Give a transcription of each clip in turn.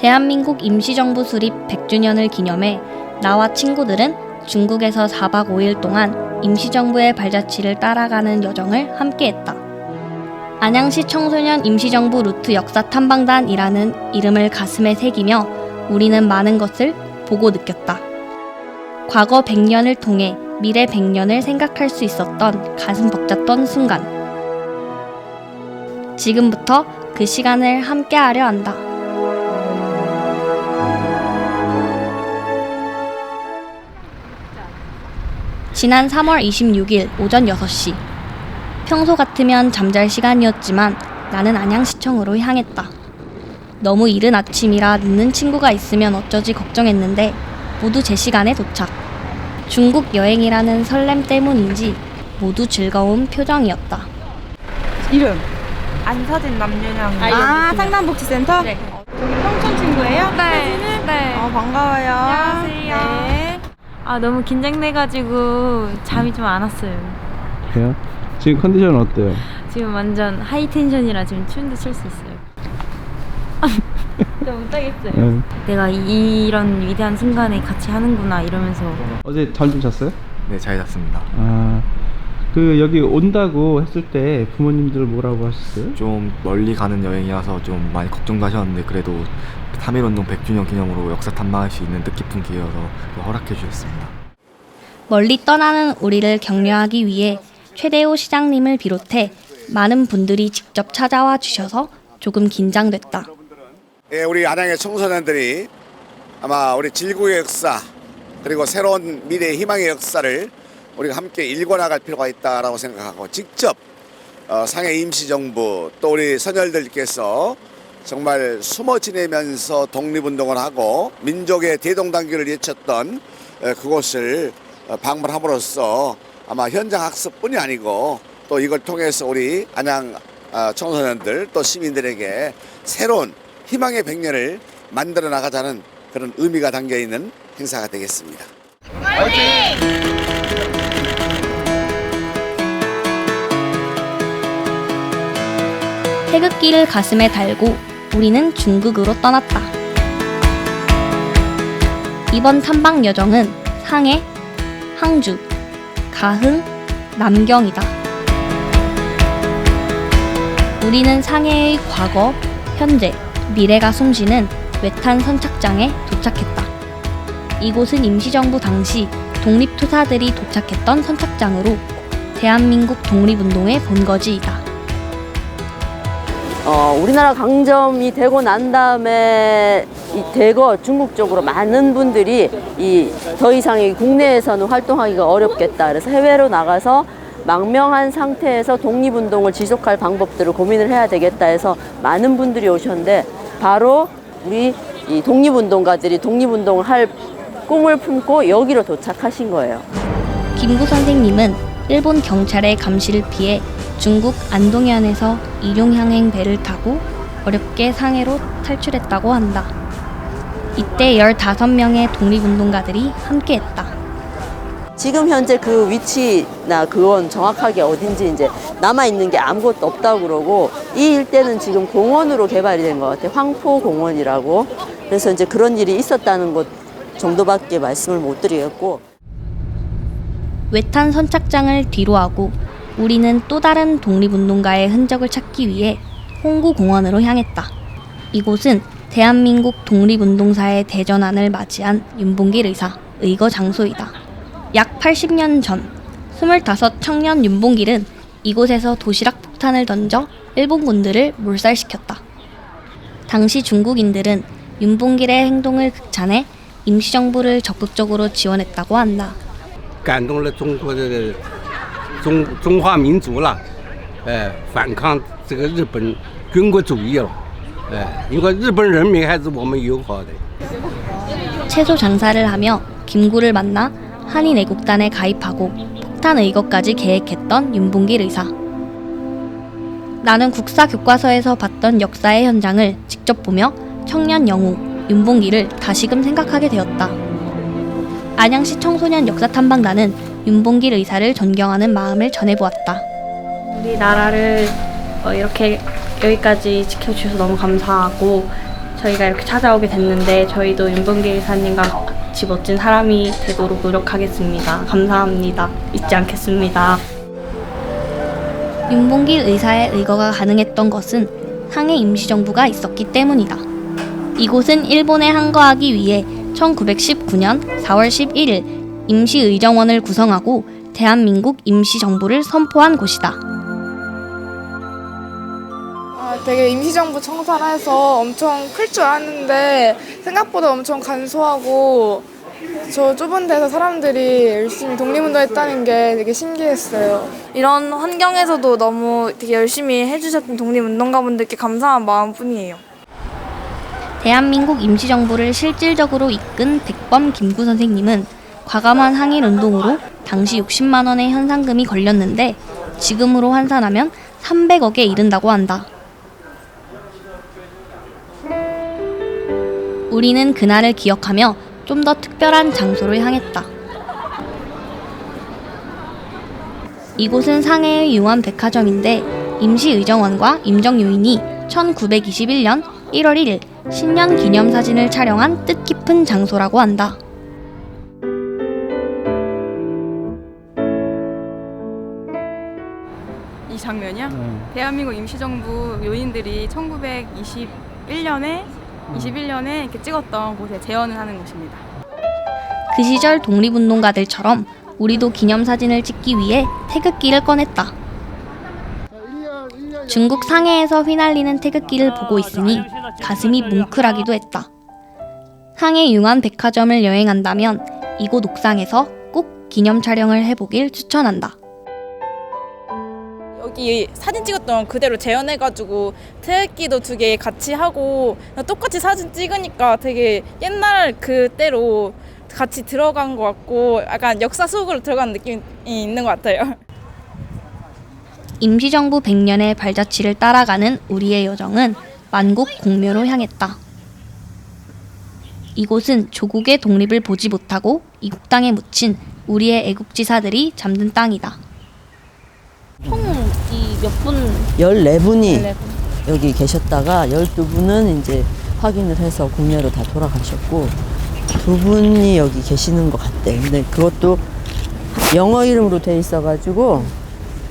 대한민국 임시정부 수립 100주년을 기념해 나와 친구들은 중국에서 4박 5일 동안 임시정부의 발자취를 따라가는 여정을 함께했다. 안양시 청소년 임시정부 루트 역사 탐방단이라는 이름을 가슴에 새기며 우리는 많은 것을 보고 느꼈다. 과거 100년을 통해 미래 100년을 생각할 수 있었던 가슴 벅찼던 순간. 지금부터 그 시간을 함께하려 한다. 지난 3월 26일 오전 6시. 평소 같으면 잠잘 시간이었지만 나는 안양시청으로 향했다. 너무 이른 아침이라 늦는 친구가 있으면 어쩌지 걱정했는데 모두 제 시간에 도착. 중국 여행이라는 설렘 때문인지 모두 즐거운 표정이었다. 이름? 안서진 남윤영. 상담복지센터? 네. 저기 평촌 친구예요? 네. 네. 반가워요. 안녕하세요. 네. 너무 긴장돼가지고 잠이 좀 안 왔어요. 그래요? 지금 컨디션은 어때요? 지금 완전 하이 텐션이라 지금 춤도 출 수 있어요. 진짜 못하겠어요. 네. 내가 이런 위대한 순간에 같이 하는구나 이러면서. 어제 잠 좀 잤어요? 네, 잘 잤습니다. 여기 온다고 했을 때 부모님들 뭐라고 하셨어요? 좀 멀리 가는 여행이라서 좀 많이 걱정도 하셨는데 그래도 3.1운동 100주년 기념으로 역사 탐방할 수 있는 뜻깊은 기회여서 허락해 주셨습니다. 멀리 떠나는 우리를 격려하기 위해 최대호 시장님을 비롯해 많은 분들이 직접 찾아와 주셔서 조금 긴장됐다. 예, 우리 안양의 청소년들이 아마 우리 질구의 역사 그리고 새로운 미래의 희망의 역사를 우리가 함께 일궈나갈 필요가 있다라고 생각하고 직접 상해 임시정부 또 우리 선열들께서 정말 숨어 지내면서 독립운동을 하고 민족의 대동단결을 외쳤던 그곳을 방문함으로써 아마 현장 학습뿐이 아니고 또 이걸 통해서 우리 안양 청소년들 또 시민들에게 새로운 희망의 100년을 만들어 나가자는 그런 의미가 담겨 있는 행사가 되겠습니다. 태극기를 가슴에 달고 우리는 중국으로 떠났다. 이번 탐방 여정은 상해, 항주, 가흥, 남경이다. 우리는 상해의 과거, 현재, 미래가 숨쉬는 외탄 선착장에 도착했다. 이곳은 임시정부 당시 독립투사들이 도착했던 선착장으로 대한민국 독립운동의 본거지이다. 우리나라 강점이 되고 난 다음에 이 대거 중국 쪽으로 많은 분들이 더 이상 국내에서는 활동하기가 어렵겠다. 그래서 해외로 나가서 망명한 상태에서 독립운동을 지속할 방법들을 고민을 해야 되겠다 해서 많은 분들이 오셨는데 바로 우리 이 독립운동가들이 독립운동을 할 꿈을 품고 여기로 도착하신 거예요. 김구 선생님은 일본 경찰의 감시를 피해 중국 안동현에서 일용향행 배를 타고 어렵게 상해로 탈출했다고 한다. 이때 15명의 독립운동가들이 함께했다. 지금 현재 그 위치나 그건 정확하게 어딘지 이제 남아있는 게 아무것도 없다고 그러고 이 일대는 지금 공원으로 개발이 된 것 같아요. 황포공원이라고. 그래서 이제 그런 일이 있었다는 것 정도밖에 말씀을 못 드리겠고. 외탄 선착장을 뒤로하고 우리는 또 다른 독립운동가의 흔적을 찾기 위해 홍구공원으로 향했다. 이곳은 대한민국 독립운동사의 대전환을 맞이한 윤봉길 의사 의거 장소이다. 약 80년 전 25 청년 윤봉길은 이곳에서 도시락 폭탄을 던져 일본군들을 몰살시켰다. 당시 중국인들은 윤봉길의 행동을 극찬해 임시정부를 적극적으로 지원했다고 한다. 感动了中国的中华民族了，反抗这个日本军国主义了，因为日本人民还是我们友好的。 채소 장사를 하며 김구를 만나 한인 애국단에 가입하고 폭탄 의거까지 계획했던 윤봉길 의사. 나는 국사 교과서에서 봤던 역사의 현장을 직접 보며 청년 영웅 윤봉길을 다시금 생각하게 되었다. 안양시 청소년 역사탐방단은 윤봉길 의사를 존경하는 마음을 전해보았다. 우리나라를 이렇게 여기까지 지켜주셔서 너무 감사하고 저희가 이렇게 찾아오게 됐는데 저희도 윤봉길 의사님과 같이 멋진 사람이 되도록 노력하겠습니다. 감사합니다. 잊지 않겠습니다. 윤봉길 의사의 의거가 가능했던 것은 상해 임시정부가 있었기 때문이다. 이곳은 일본에 항거하기 위해 1919년 4월 11일 임시의정원을 구성하고 대한민국 임시정부를 선포한 곳이다. 되게 임시정부 청사를 해서 엄청 클 줄 알았는데 생각보다 엄청 간소하고 저 좁은 데서 사람들이 열심히 독립운동했다는 게 되게 신기했어요. 이런 환경에서도 너무 되게 열심히 해주셨던 독립운동가분들께 감사한 마음뿐이에요. 대한민국 임시정부를 실질적으로 이끈 백범 김구 선생님은 과감한 항일운동으로 당시 60만 원의 현상금이 걸렸는데 지금으로 환산하면 300억에 이른다고 한다. 우리는 그날을 기억하며 좀 더 특별한 장소를 향했다. 이곳은 상해의 유한 백화점인데 임시의정원과 임정요인이 1921년 1월 1일 신년 기념사진을 촬영한 뜻깊은 장소라고 한다. 이 장면이요? 대한민국 임시정부 요인들이 1921년에 이렇게 찍었던 곳에 재현을 하는 곳입니다. 그 시절 독립운동가들처럼 우리도 기념사진을 찍기 위해 태극기를 꺼냈다. 중국 상해에서 휘날리는 태극기를 보고 있으니 가슴이 뭉클하기도 했다. 상해 융안 백화점을 여행한다면 이곳 옥상에서 꼭 기념 촬영을 해보길 추천한다. 여기 사진 찍었던 그대로 재현해가지고 태극기도 2개 같이 하고 똑같이 사진 찍으니까 되게 옛날 그때로 같이 들어간 것 같고 약간 역사 속으로 들어간 느낌이 있는 것 같아요. 임시정부 100년의 발자취를 따라가는 우리의 여정은 만국 공묘로 향했다. 이곳은 조국의 독립을 보지 못하고 이국 땅에 묻힌 우리의 애국지사들이 잠든 땅이다. 총 몇 분? 14분이 여기 계셨다가 12분은 이제 확인을 해서 국내로 다 돌아가셨고 2분이 여기 계시는 것 같대. 근데 그것도 영어 이름으로 돼 있어가지고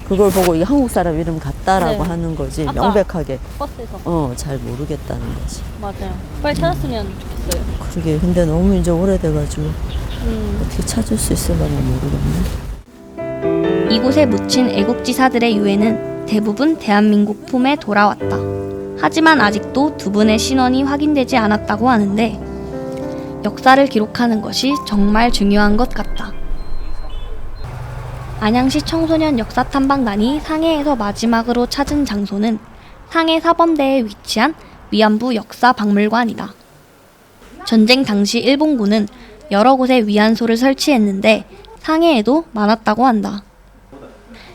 그걸 보고 이게 한국 사람 이름 같다라고 하는 거지. 명백하게 버스에서 잘 모르겠다는 거지. 맞아요. 빨리 찾았으면 좋겠어요. 그러게. 근데 너무 이제 오래돼가지고 어떻게 찾을 수 있을까 모르겠네. 이곳에 묻힌 애국지사들의 유해는 대부분 대한민국 품에 돌아왔다. 하지만 아직도 2분의 신원이 확인되지 않았다고 하는데 역사를 기록하는 것이 정말 중요한 것 같다. 안양시 청소년 역사탐방단이 상해에서 마지막으로 찾은 장소는 상해 사범대에 위치한 위안부 역사박물관이다. 전쟁 당시 일본군은 여러 곳에 위안소를 설치했는데 상해에도 많았다고 한다.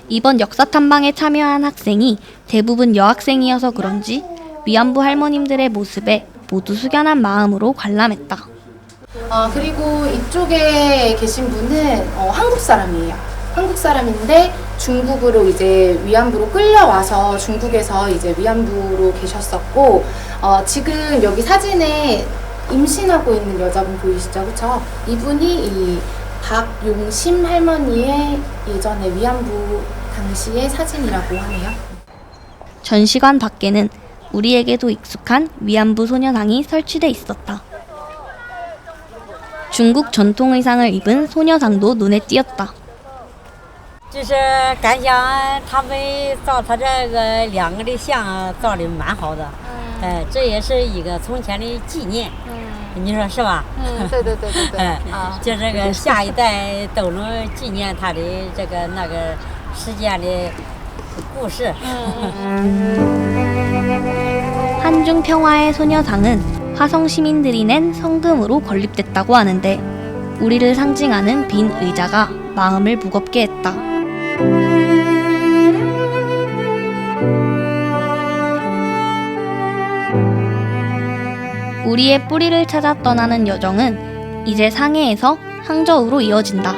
이번 역사탐방에 참여한 학생이 대부분 여학생이어서 그런지 위안부 할머님들의 모습에 모두 숙연한 마음으로 관람했다. 그리고 이쪽에 계신 분은 한국 사람이에요. 한국 사람인데 중국으로 이제 위안부로 끌려와서 중국에서 이제 위안부로 계셨었고 지금 여기 사진에 임신하고 있는 여자분 보이시죠? 그쵸? 이분이 이 박용심 할머니의 예전에 위안부 당시의 사진이라고 하네요. 전시관 밖에는 우리에게도 익숙한 위안부 소녀상이 설치돼 있었다. 중국 전통 의상을 입은 소녀상도 눈에 띄었다. 就是感想他们造他这个2个的像造的蛮好的，这也是一个从前的纪念，你说是吧？对对对对对，就这个下一代都能纪念他的这个那个事件的故事。 한중 평화의 소녀상은 화성 시민들이 낸 성금으로 건립됐다고 하는데 우리를 상징하는 빈 의자가 마음을 무겁게 했다. 우리의 뿌리를 찾아 떠나는 여정은 이제 상해에서 항저우로 이어진다.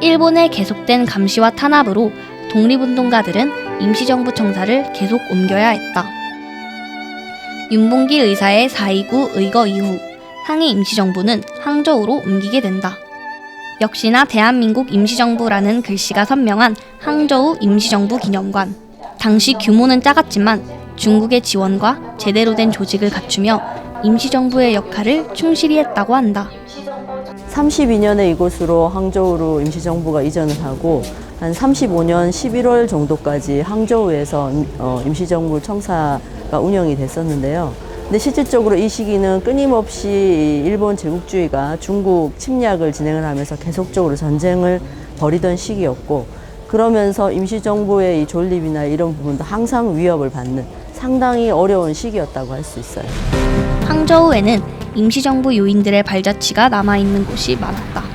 일본의 계속된 감시와 탄압으로 독립운동가들은 임시정부 청사를 계속 옮겨야 했다. 윤봉길 의사의 4.29 의거 이후 항해 임시정부는 항저우로 옮기게 된다. 역시나 대한민국 임시정부라는 글씨가 선명한 항저우 임시정부 기념관. 당시 규모는 작았지만 중국의 지원과 제대로 된 조직을 갖추며 임시정부의 역할을 충실히 했다고 한다. 32년에 이곳으로 항저우로 임시정부가 이전을 하고 한 35년 11월 정도까지 항저우에서 임시정부 청사가 운영이 됐었는데요. 근데 실질적으로 이 시기는 끊임없이 일본 제국주의가 중국 침략을 진행을 하면서 계속적으로 전쟁을 벌이던 시기였고, 그러면서 임시정부의 이 존립이나 이런 부분도 항상 위협을 받는 상당히 어려운 시기였다고 할 수 있어요. 항저우에는 임시정부 요인들의 발자취가 남아있는 곳이 많았다.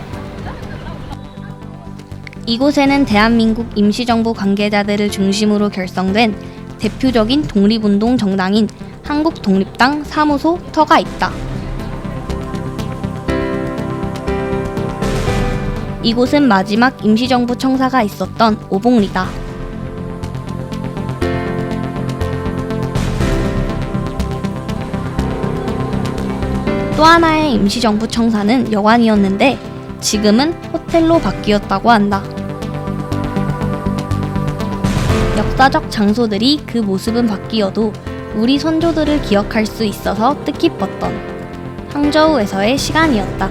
이곳에는 대한민국 임시정부 관계자들을 중심으로 결성된 대표적인 독립운동 정당인 한국독립당 사무소 터가 있다. 이곳은 마지막 임시정부 청사가 있었던 오봉리다. 또 하나의 임시정부 청사는 여관이었는데 지금은 호텔로 바뀌었다고 한다. 역사적 장소들이 그 모습은 바뀌어도 우리 선조들을 기억할 수 있어서 뜻깊었던 항저우에서의 시간이었다.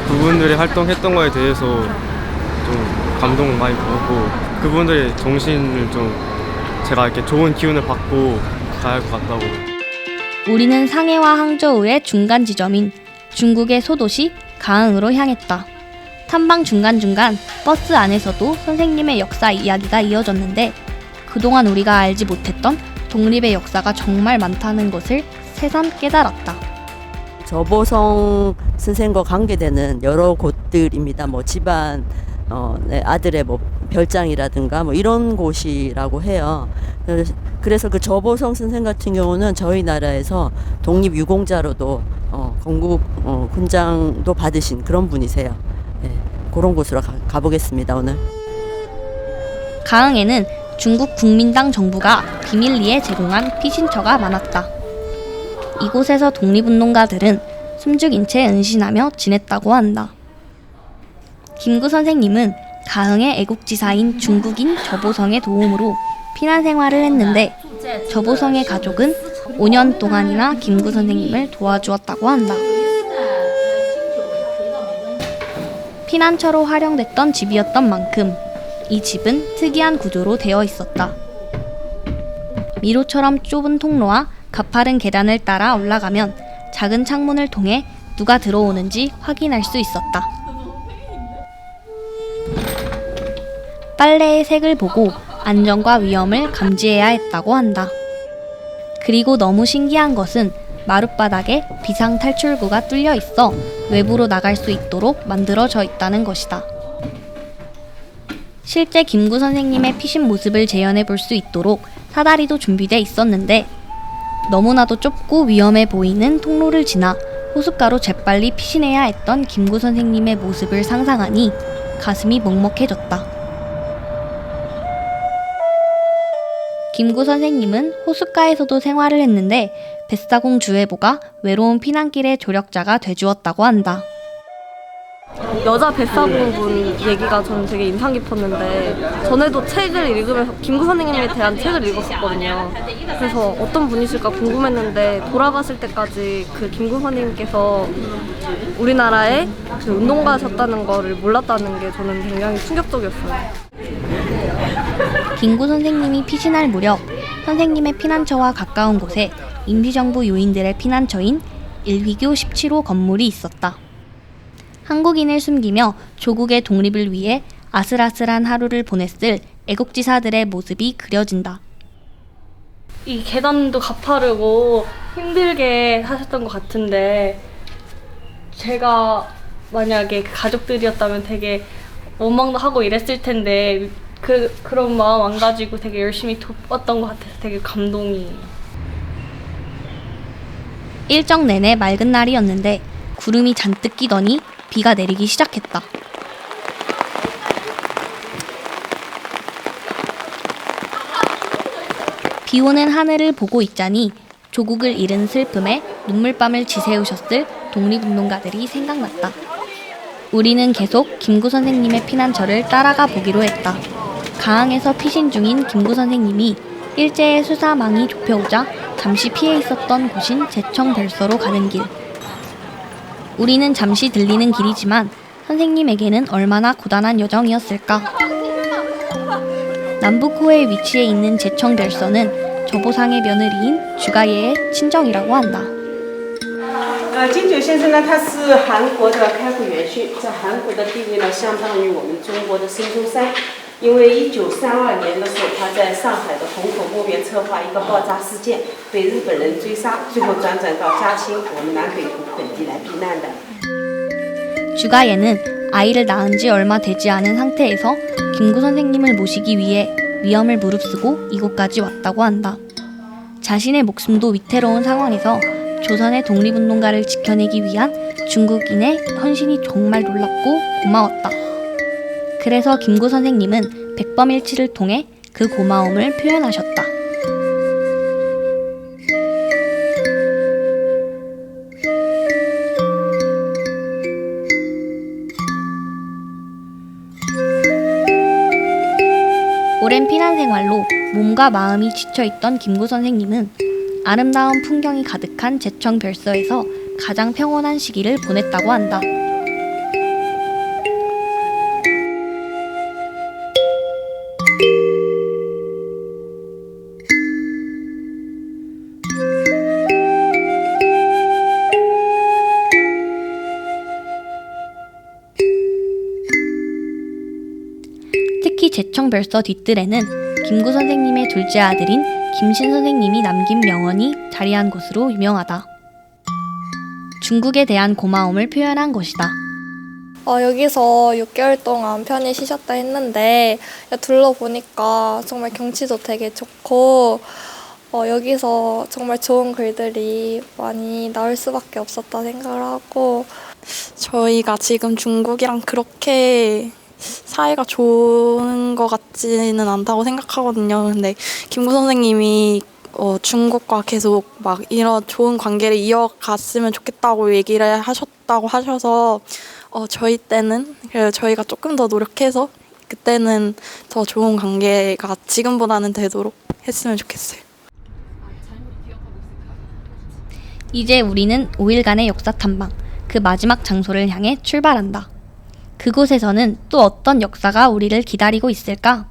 그분들이 활동했던 거에 대해서 좀 감동 많이 받고 그분들의 정신을 좀 제가 이렇게 좋은 기운을 받고 가야 할 것 같다고. 우리는 상해와 항저우의 중간 지점인 중국의 소도시 가흥으로 향했다. 탐방 중간중간 버스 안에서도 선생님의 역사 이야기가 이어졌는데 그동안 우리가 알지 못했던 독립의 역사가 정말 많다는 것을 새삼 깨달았다. 저보성 선생과 관계되는 여러 곳들입니다. 뭐 집안, 아들의 뭐 별장이라든가 뭐 이런 곳이라고 해요. 그래서 그 저보성 선생 같은 경우는 저희 나라에서 독립유공자로도 건국 훈장도 받으신 그런 분이세요. 네, 그런 곳으로 가보겠습니다, 오늘. 가흥에는 중국 국민당 정부가 비밀리에 제공한 피신처가 많았다. 이곳에서 독립운동가들은 숨죽인 채 은신하며 지냈다고 한다. 김구 선생님은 가흥의 애국지사인 중국인 저보성의 도움으로 피난 생활을 했는데 저보성의 가족은 5년 동안이나 김구 선생님을 도와주었다고 한다. 피난처로 활용됐던 집이었던 만큼 이 집은 특이한 구조로 되어 있었다. 미로처럼 좁은 통로와 가파른 계단을 따라 올라가면 작은 창문을 통해 누가 들어오는지 확인할 수 있었다. 빨래의 색을 보고 안전과 위험을 감지해야 했다고 한다. 그리고 너무 신기한 것은 마룻바닥에 비상탈출구가 뚫려 있어 외부로 나갈 수 있도록 만들어져 있다는 것이다. 실제 김구 선생님의 피신 모습을 재현해 볼 수 있도록 사다리도 준비돼 있었는데 너무나도 좁고 위험해 보이는 통로를 지나 호숫가로 재빨리 피신해야 했던 김구 선생님의 모습을 상상하니 가슴이 먹먹해졌다. 김구 선생님은 호숫가에서도 생활을 했는데 뱃사공 주애보가 외로운 피난길의 조력자가 돼주었다고 한다. 여자 뱃사공분 얘기가 저는 되게 인상 깊었는데 전에도 책을 읽으면서 김구 선생님에 대한 책을 읽었었거든요. 그래서 어떤 분이실까 궁금했는데 돌아가실 때까지 그 김구 선생님께서 우리나라에 그 운동가셨다는 거를 몰랐다는 게 저는 굉장히 충격적이었어요. 김구 선생님이 피신할 무렵 선생님의 피난처와 가까운 곳에 임시정부 요인들의 피난처인 일휘교 17호 건물이 있었다. 한국인을 숨기며 조국의 독립을 위해 아슬아슬한 하루를 보냈을 애국지사들의 모습이 그려진다. 이 계단도 가파르고 힘들게 사셨던 것 같은데 제가 만약에 가족들이었다면 되게 원망도 하고 이랬을 텐데 그런 마음 안 가지고 되게 열심히 돕았던 것 같아서 되게 감동이. 일정 내내 맑은 날이었는데 구름이 잔뜩 끼더니 비가 내리기 시작했다. 비 오는 하늘을 보고 있자니 조국을 잃은 슬픔에 눈물밤을 지새우셨을 독립운동가들이 생각났다. 우리는 계속 김구 선생님의 피난처를 따라가 보기로 했다. 가항에서 피신 중인 김구 선생님이 일제의 수사망이 좁혀오자 잠시 피해 있었던 곳인 제청별서로 가는 길. 우리는 잠시 들리는 길이지만 선생님에게는 얼마나 고단한 여정이었을까. 남북호에 위치해 있는 제청별서는 저보상의 며느리인 주가예의 친정이라고 한다. 金九先生呢，他是韩国的开国元勋，在韩国的地位呢，相当于我们中国的孙中山。因为1932年的时候，他在上海的虹口墓园策划一个爆炸事件，被日本人追杀，最后辗转到嘉兴我们南北部本地来避难的。 주가예는 아이를 낳은 지 얼마 되지 않은 상태에서 김구 선생님을 모시기 위해 위험을 무릅쓰고 이곳까지 왔다고 한다. 자신의 목숨도 위태로운 상황에서 조선의 독립운동가를 지켜내기 위한 중국인의 헌신이 정말 놀랍고 고마웠다. 그래서 김구 선생님은 백범일치를 통해 그 고마움을 표현하셨다. 오랜 피난 생활로 몸과 마음이 지쳐있던 김구 선생님은 아름다운 풍경이 가득한 제청별서에서 가장 평온한 시기를 보냈다고 한다. 특히 제청별서 뒷뜰에는 김구 선생님의 둘째 아들인 김신 선생님이 남긴 명언이 자리한 곳으로 유명하다. 중국에 대한 고마움을 표현한 것이다. 여기서 6개월 동안 편히 쉬셨다 했는데 둘러보니까 정말 경치도 되게 좋고 여기서 정말 좋은 글들이 많이 나올 수밖에 없었다 생각을 하고 저희가 지금 중국이랑 그렇게 사이가 좋은 것 같지는 않다고 생각하거든요. 근데 김구 선생님이 중국과 계속 막 이런 좋은 관계를 이어갔으면 좋겠다고 얘기를 하셔서 저희 때는 저희가 조금 더 노력해서 그때는 더 좋은 관계가 지금보다는 되도록 했으면 좋겠어요. 이제 우리는 5일간의 역사 탐방, 그 마지막 장소를 향해 출발한다. 그곳에서는 또 어떤 역사가 우리를 기다리고 있을까?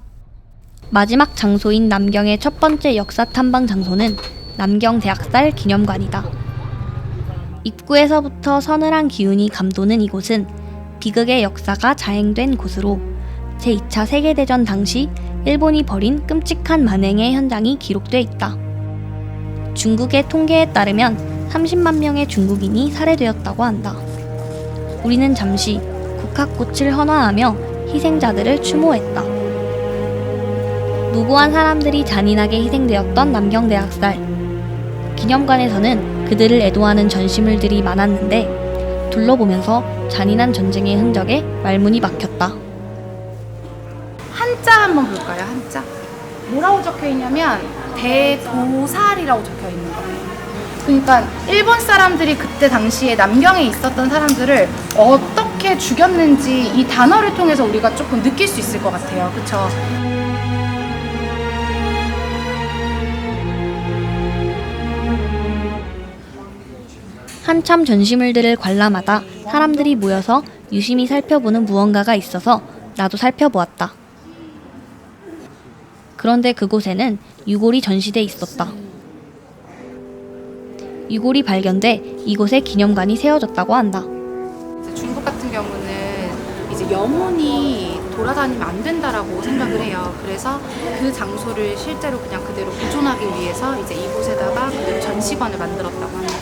마지막 장소인 남경의 첫 번째 역사 탐방 장소는 남경대학살 기념관이다. 입구에서부터 서늘한 기운이 감도는 이곳은 비극의 역사가 자행된 곳으로 제2차 세계대전 당시 일본이 벌인 끔찍한 만행의 현장이 기록돼 있다. 중국의 통계에 따르면 30만 명의 중국인이 살해되었다고 한다. 우리는 잠시 국학꽃을 헌화하며 희생자들을 추모했다. 무고한 사람들이 잔인하게 희생되었던 남경대학살. 기념관에서는 그들을 애도하는 전시물들이 많았는데 둘러보면서 잔인한 전쟁의 흔적에 말문이 막혔다. 한자 한번 볼까요? 한자. 뭐라고 적혀 있냐면 대보살이라고 적혀 있는 거예요. 그러니까 일본 사람들이 그때 당시에 남경에 있었던 사람들을 어떻게 죽였는지 이 단어를 통해서 우리가 조금 느낄 수 있을 것 같아요. 그렇죠? 한참 전시물들을 관람하다 사람들이 모여서 유심히 살펴보는 무언가가 있어서 나도 살펴보았다. 그런데 그곳에는 유골이 전시돼 있었다. 유골이 발견돼 이곳에 기념관이 세워졌다고 한다. 중국 같은 경우는 이제 영혼이 돌아다니면 안 된다라고 생각을 해요. 그래서 그 장소를 실제로 그냥 그대로 보존하기 위해서 이제 이곳에다가 그대로 전시관을 만들었다고 합니다.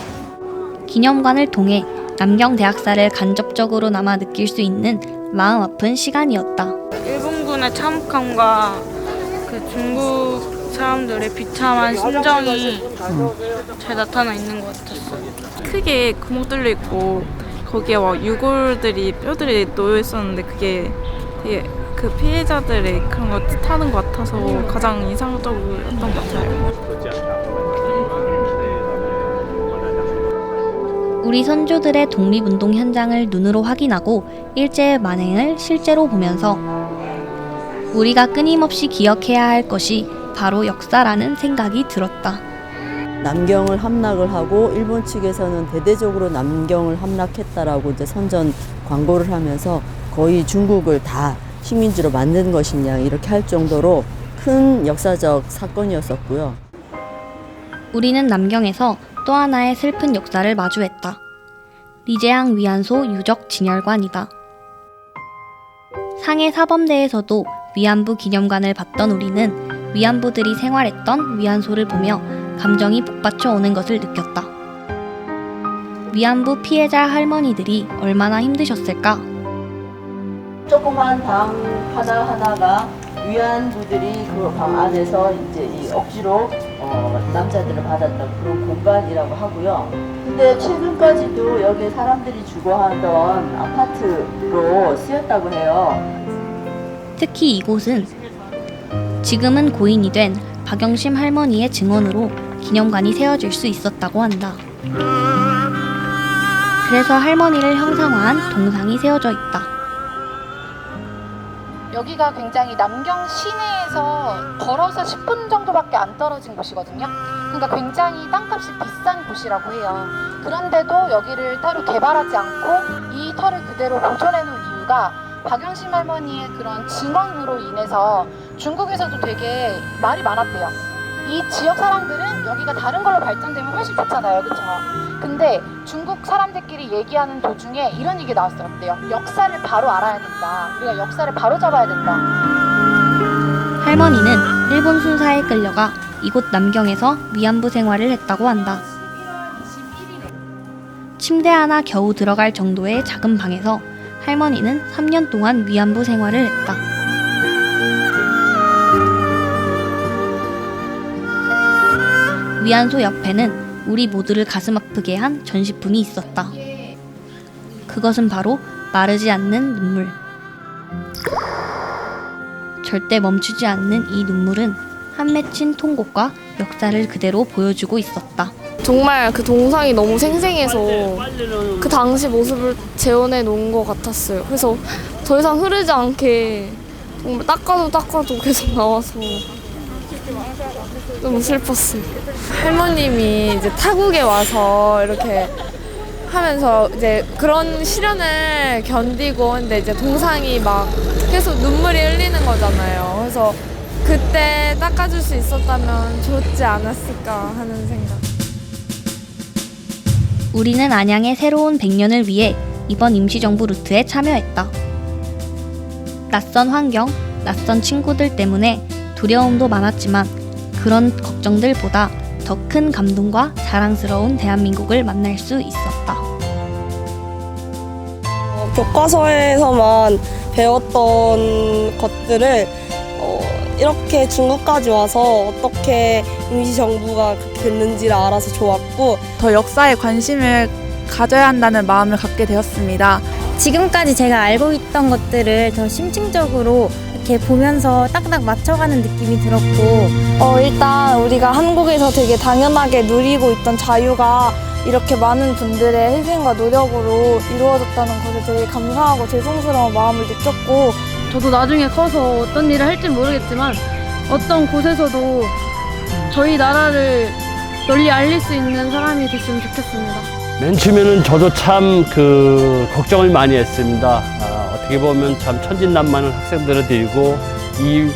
기념관을 통해 남경대학살을 간접적으로 남아 느낄 수 있는 마음 아픈 시간이었다. 일본군의 참혹함과 그 중국 사람들의 비참한 심정이 잘 나타나 있는 것 같았어요. 크게 구멍 뚫려 있고 거기에 막 유골들이 뼈들이 놓여 있었는데 그게 되게 그 피해자들의 그런 거 뜻하는 것 같아서 가장 인상적이었던 것 같아요. 우리 선조들의 독립운동 현장을 눈으로 확인하고 일제의 만행을 실제로 보면서 우리가 끊임없이 기억해야 할 것이 바로 역사라는 생각이 들었다. 남경을 함락을 하고 일본 측에서는 대대적으로 남경을 함락했다라고 이제 선전 광고를 하면서 거의 중국을 다 식민지로 만든 것이냐 이렇게 할 정도로 큰 역사적 사건이었었고요. 우리는 남경에서 또 하나의 슬픈 역사를 마주했다. 리제항 위안소 유적 진열관이다. 상해 사범대에서도 위안부 기념관을 봤던 우리는 위안부들이 생활했던 위안소를 보며 감정이 북받쳐 오는 것을 느꼈다. 위안부 피해자 할머니들이 얼마나 힘드셨을까? 조그만 방 하나하나가 위안부들이 그 방 안에서 이제 이 억지로 남자들을 받았던 그런 공간이라고 하고요. 근데 최근까지도 여기 사람들이 주거하던 아파트로 쓰였다고 해요. 특히 이곳은 지금은 고인이 된 박영심 할머니의 증언으로 기념관이 세워질 수 있었다고 한다. 그래서 할머니를 형상화한 동상이 세워져 있다. 여기가 굉장히 남경 시내에서 걸어서 10분 정도밖에 안 떨어진 곳이거든요. 그러니까 굉장히 땅값이 비싼 곳이라고 해요. 그런데도 여기를 따로 개발하지 않고 이 터를 그대로 보존해 놓은 이유가 박영심 할머니의 그런 증언으로 인해서 중국에서도 되게 말이 많았대요. 이 지역 사람들은 여기가 다른 걸로 발전되면 훨씬 좋잖아요, 그렇죠? 근데 중국 사람들끼리 얘기하는 도중에 이런 얘기 나왔어요. 어때요? 역사를 바로 알아야 된다. 우리가 역사를 바로 잡아야 된다. 할머니는 일본 순사에 끌려가 이곳 남경에서 위안부 생활을 했다고 한다. 침대 하나 겨우 들어갈 정도의 작은 방에서 할머니는 3년 동안 위안부 생활을 했다. 위안소 옆에는 우리 모두를 가슴 아프게 한 전시품이 있었다. 그것은 바로 마르지 않는 눈물. 절대 멈추지 않는 이 눈물은 한 맺힌 통곡과 역사를 그대로 보여주고 있었다. 정말 그 동상이 너무 생생해서 그 당시 모습을 재현해 놓은 것 같았어요. 그래서 더 이상 흐르지 않게 정말 닦아도 계속 나와서 너무 슬펐어요. 할머님이 이제 타국에 와서 이렇게 하면서 이제 그런 시련을 견디고 근데 이제 동상이 막 계속 눈물이 흘리는 거잖아요. 그래서 그때 닦아줄 수 있었다면 좋지 않았을까 하는 생각. 우리는 안양의 새로운 100년을 위해 이번 임시정부 루트에 참여했다. 낯선 환경, 낯선 친구들 때문에 두려움도 많았지만 그런 걱정들보다 더 큰 감동과 자랑스러운 대한민국을 만날 수 있었다. 교과서에서만 배웠던 것들을 이렇게 중국까지 와서 어떻게 임시정부가 그렇게 됐는지를 알아서 좋았고 더 역사에 관심을 가져야 한다는 마음을 갖게 되었습니다. 지금까지 제가 알고 있던 것들을 더 심층적으로 이렇게 보면서 딱딱 맞춰가는 느낌이 들었고 일단 우리가 한국에서 되게 당연하게 누리고 있던 자유가 이렇게 많은 분들의 희생과 노력으로 이루어졌다는 것에 되게 감사하고 죄송스러운 마음을 느꼈고 저도 나중에 커서 어떤 일을 할지 모르겠지만 어떤 곳에서도 저희 나라를 널리 알릴 수 있는 사람이 됐으면 좋겠습니다. 맨 처음에는 저도 참 걱정을 많이 했습니다. 어떻게 보면 참 천진난만한 학생들을 데리고 이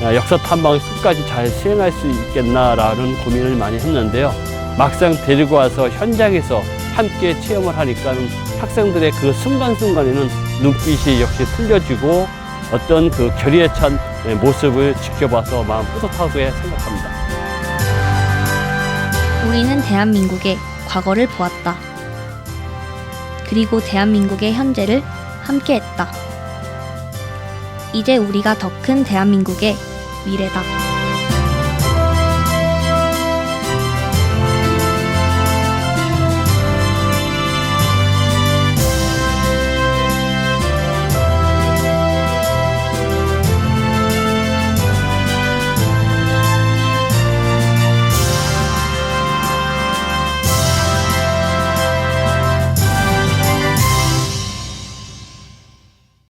역사 탐방을 끝까지 잘 수행할 수 있겠나라는 고민을 많이 했는데요. 막상 데리고 와서 현장에서 함께 체험을 하니까 학생들의 그 순간순간에는 눈빛이 역시 틀려지고 어떤 그 결의에 찬 모습을 지켜봐서 마음 뿌듯하게 생각합니다. 우리는 대한민국의 과거를 보았다. 그리고 대한민국의 현재를 함께했다. 이제 우리가 더 큰 대한민국의 미래다.